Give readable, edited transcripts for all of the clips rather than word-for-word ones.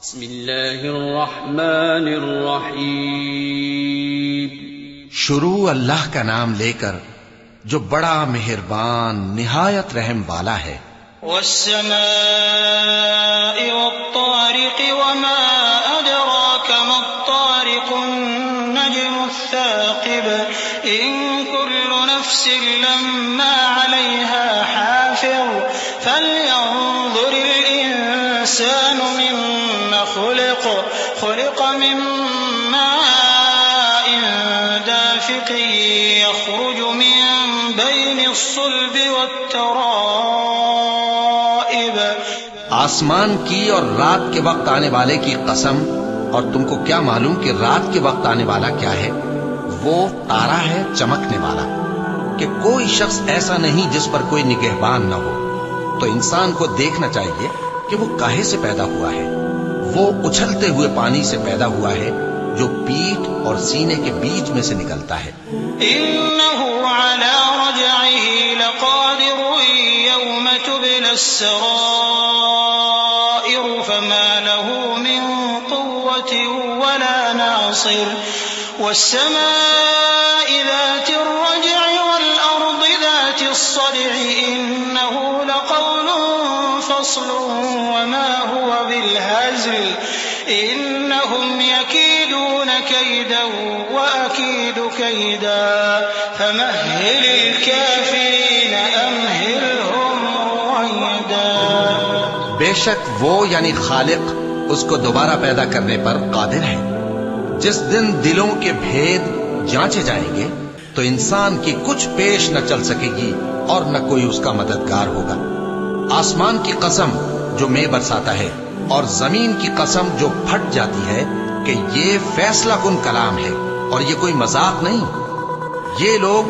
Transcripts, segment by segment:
بسم اللہ الرحمن الرحیم. شروع اللہ کا نام لے کر جو بڑا مہربان نہایت رحم والا ہے. والسماء والطارق وما أدراك ما الطارق النجم الثاقب إن كل نفس لما عليها حافظ فلينظر الإنسان مما خلق من ماء دافق يخرج من بين الصلب والترائب. آسمان کی اور رات کے وقت آنے والے کی قسم، اور تم کو کیا معلوم کہ رات کے وقت آنے والا کیا ہے؟ وہ تارا ہے چمکنے والا، کہ کوئی شخص ایسا نہیں جس پر کوئی نگہبان نہ ہو. تو انسان کو دیکھنا چاہیے کہ وہ کاہے سے پیدا ہوا ہے. وہ اچھلتے ہوئے پانی سے پیدا ہوا ہے جو پیٹھ اور سینے کے بیچ میں سے نکلتا ہے. إنه على رجعه لقادر يوم تبلى السرائر فما له من قوة ولا ناصر. والسماء ذات الرجع والأرض ذات الصدع إنه لقول فصل وما هو بالهزل إنهم يكيدون كيدا وأكيد كيدا فمهل الكافرين أمهلهم رويدا. بے شک وہ یعنی خالق اس کو دوبارہ پیدا کرنے پر قادر ہے. جس دن دلوں کے بھید جانچے جائیں گے تو انسان کی کچھ پیش نہ چل سکے گی اور نہ کوئی اس کا مددگار ہوگا. آسمان کی قسم جو مے برساتا ہے، اور زمین کی قسم جو پھٹ جاتی ہے، کہ یہ فیصلہ کن کلام ہے اور یہ کوئی مذاق نہیں. یہ لوگ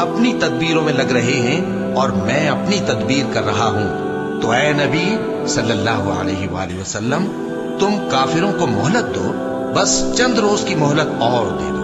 اپنی تدبیروں میں لگ رہے ہیں اور میں اپنی تدبیر کر رہا ہوں. تو اے نبی صلی اللہ علیہ وآلہ وسلم، تم کافروں کو مہلت دو، بس چند روز کی مہلت اور دے دو.